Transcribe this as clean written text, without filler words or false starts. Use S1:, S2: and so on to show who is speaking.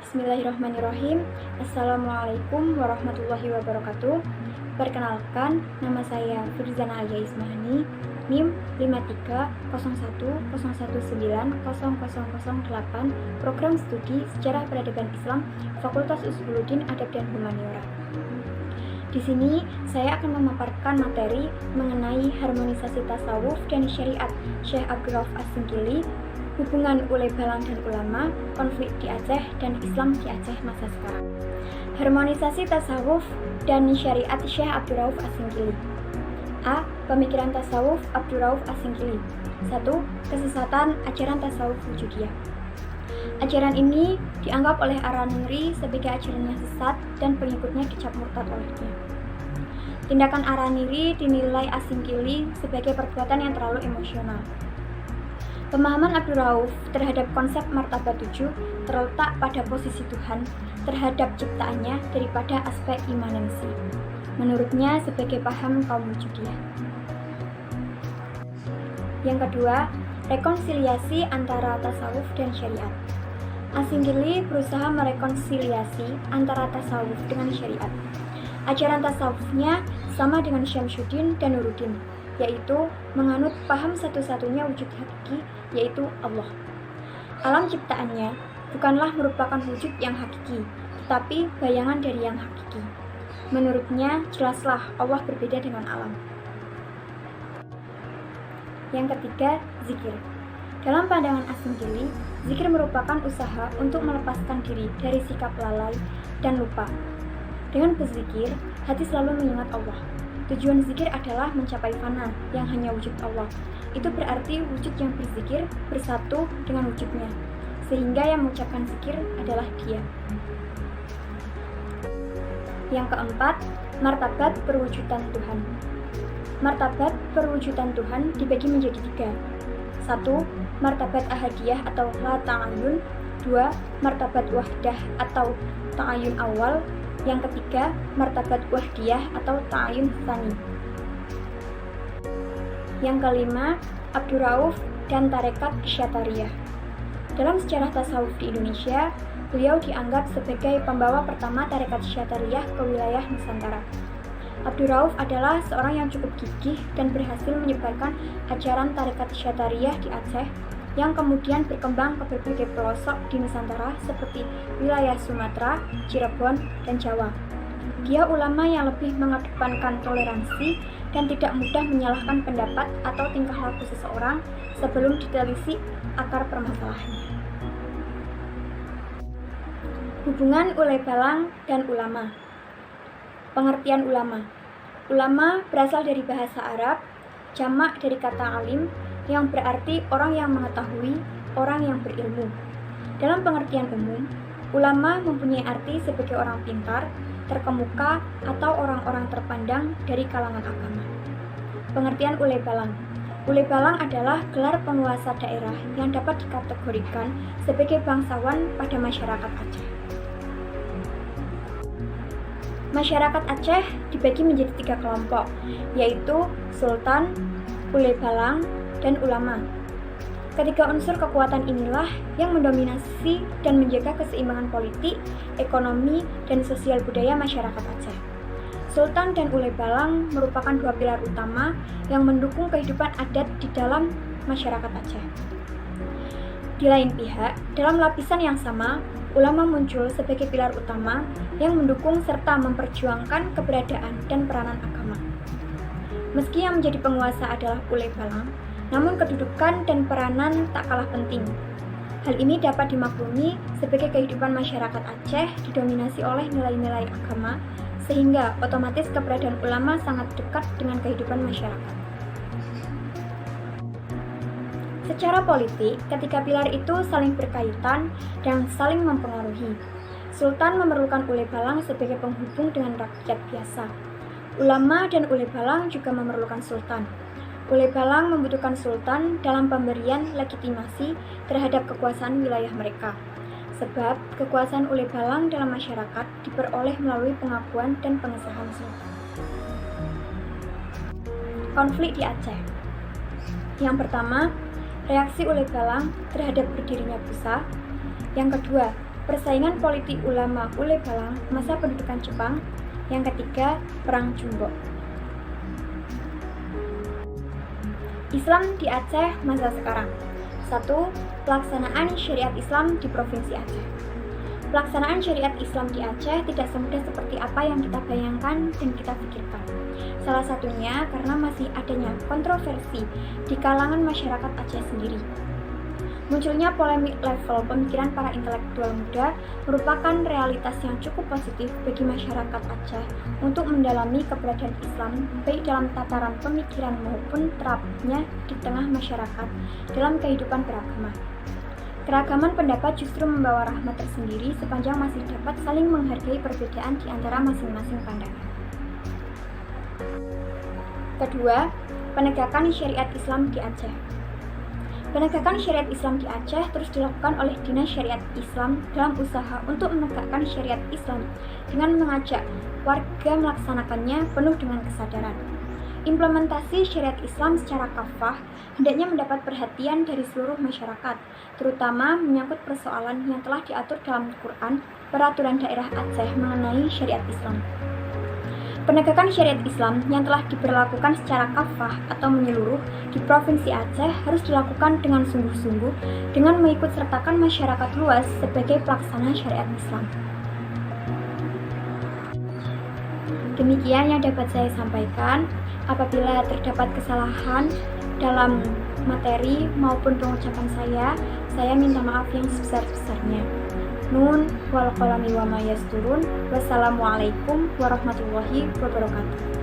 S1: Bismillahirrahmanirrahim. Assalamualaikum warahmatullahi wabarakatuh. Perkenalkan, nama saya Firzana Alia Ismahani, NIM 530101900008, Program Studi Sejarah Peradaban Islam, Fakultas Usuluddin Adab dan Humaniora. Di sini saya akan memaparkan materi mengenai harmonisasi tasawuf dan syariat Syekh Abdul Rauf As-Singkili, hubungan ulebalang dan ulama, konflik di Aceh, dan Islam di Aceh masa sekarang. Harmonisasi tasawuf dan syariat Syekh Abdul Rauf As-Singkili. A. Pemikiran tasawuf Abdul Rauf As-Singkili. 1. Kesesatan ajaran tasawuf wujudiyah. Ajaran ini dianggap oleh Araniri sebagai ajaran yang sesat dan pengikutnya dicap murtad olehnya. Tindakan Araniri dinilai As-Singkili sebagai perbuatan yang terlalu emosional. Pemahaman Abdul Rauf terhadap konsep martabat 7 terletak pada posisi Tuhan terhadap ciptaannya daripada aspek imanensi, menurutnya sebagai paham kaum wujudiyah. Yang kedua, rekonsiliasi antara tasawuf dan syariat. As-Singkili berusaha merekonsiliasi antara tasawuf dengan syariat. Ajaran tasawufnya sama dengan Syamsuddin dan Nuruddin, yaitu menganut paham satu-satunya wujud hakiki, yaitu Allah. Alam ciptaannya bukanlah merupakan wujud yang hakiki, tetapi bayangan dari yang hakiki. Menurutnya, jelaslah Allah berbeda dengan alam. Yang ketiga, zikir. Dalam pandangan As-Singkili, zikir merupakan usaha untuk melepaskan diri dari sikap lalai dan lupa. Dengan berzikir, hati selalu mengingat Allah. Tujuan zikir adalah mencapai fana yang hanya wujud Allah. Itu berarti wujud yang berzikir bersatu dengan wujudnya, sehingga yang mengucapkan zikir adalah Dia. Yang keempat, martabat perwujudan Tuhan. Martabat perwujudan Tuhan dibagi menjadi 3. 1. Martabat ahadiyah atau la ta'ayun. 2. Martabat wahdah atau ta'ayun awal. Yang ketiga, martabat wahdiyah atau ta'ayun tsani. Yang kelima, Abdul Rauf dan tarekat Syatariyah. Dalam sejarah tasawuf di Indonesia, beliau dianggap sebagai pembawa pertama tarekat Syatariyah ke wilayah Nusantara. Abdul Rauf adalah seorang yang cukup gigih dan berhasil menyebarkan ajaran tarekat Syatariyah di Aceh, yang kemudian berkembang ke berbagai pelosok di Nusantara seperti wilayah Sumatera, Cirebon, dan Jawa. Dia ulama yang lebih mengedepankan toleransi dan tidak mudah menyalahkan pendapat atau tingkah laku seseorang sebelum ditelisik akar permasalahannya. Hubungan ulebalang dan ulama. Pengertian ulama. Ulama berasal dari bahasa Arab, jamak dari kata alim, yang berarti orang yang mengetahui, orang yang berilmu. Dalam pengertian umum, ulama mempunyai arti sebagai orang pintar, terkemuka, atau orang-orang terpandang dari kalangan agama. Pengertian ulebalang. Ulebalang adalah gelar penguasa daerah yang dapat dikategorikan sebagai bangsawan pada masyarakat Aceh. Masyarakat Aceh dibagi menjadi 3 kelompok, yaitu sultan, ulebalang, dan ulama. Ketiga unsur kekuatan inilah yang mendominasi dan menjaga keseimbangan politik, ekonomi, dan sosial budaya masyarakat Aceh. Sultan dan ulebalang merupakan 2 pilar utama yang mendukung kehidupan adat di dalam masyarakat Aceh. Di lain pihak, dalam lapisan yang sama, ulama muncul sebagai pilar utama yang mendukung serta memperjuangkan keberadaan dan peranan agama. Meski yang menjadi penguasa adalah ulebalang, namun kedudukan dan peranan tak kalah penting. Hal ini dapat dimaklumi sebagai kehidupan masyarakat Aceh didominasi oleh nilai-nilai agama, sehingga otomatis keberadaan ulama sangat dekat dengan kehidupan masyarakat. Secara politik, ketiga pilar itu saling berkaitan dan saling mempengaruhi. Sultan memerlukan ulebalang sebagai penghubung dengan rakyat biasa. Ulama dan ulebalang juga memerlukan sultan. Ulebalang membutuhkan sultan dalam pemberian legitimasi terhadap kekuasaan wilayah mereka, sebab kekuasaan ulebalang dalam masyarakat diperoleh melalui pengakuan dan pengesahan sultan. Konflik di Aceh. Yang pertama, reaksi ulebalang terhadap berdirinya Busa. Yang kedua, Persaingan politik ulama Ule Balang masa pendudukan Jepang. Yang ketiga, Perang Jumbo. Islam di Aceh masa sekarang. 1. Pelaksanaan syariat Islam di Provinsi Aceh. Pelaksanaan syariat Islam di Aceh tidak semudah seperti apa yang kita bayangkan dan kita pikirkan. Salah satunya karena masih adanya kontroversi di kalangan masyarakat Aceh sendiri. Munculnya polemik level pemikiran para intelektual muda merupakan realitas yang cukup positif bagi masyarakat Aceh untuk mendalami keberadaan Islam baik dalam tataran pemikiran maupun terapnya di tengah masyarakat dalam kehidupan beragama. Keragaman pendapat justru membawa rahmat tersendiri sepanjang masih dapat saling menghargai perbedaan di antara masing-masing pandangan. Kedua, penegakan syariat Islam di Aceh. Penegakan syariat Islam di Aceh terus dilakukan oleh Dinas Syariat Islam dalam usaha untuk menegakkan syariat Islam dengan mengajak warga melaksanakannya penuh dengan kesadaran. Implementasi syariat Islam secara kafah hendaknya mendapat perhatian dari seluruh masyarakat, terutama menyangkut persoalan yang telah diatur dalam Quran, peraturan daerah Aceh mengenai syariat Islam. Penegakan syariat Islam yang telah diberlakukan secara kafah atau menyeluruh di Provinsi Aceh harus dilakukan dengan sungguh-sungguh dengan mengikut sertakan masyarakat luas sebagai pelaksana syariat Islam. Demikian yang dapat saya sampaikan. Apabila terdapat kesalahan dalam materi maupun pengucapan saya minta maaf yang sebesar-besarnya. Nun wal qalami wa ma yasturun. Wassalamualaikum warahmatullahi wabarakatuh.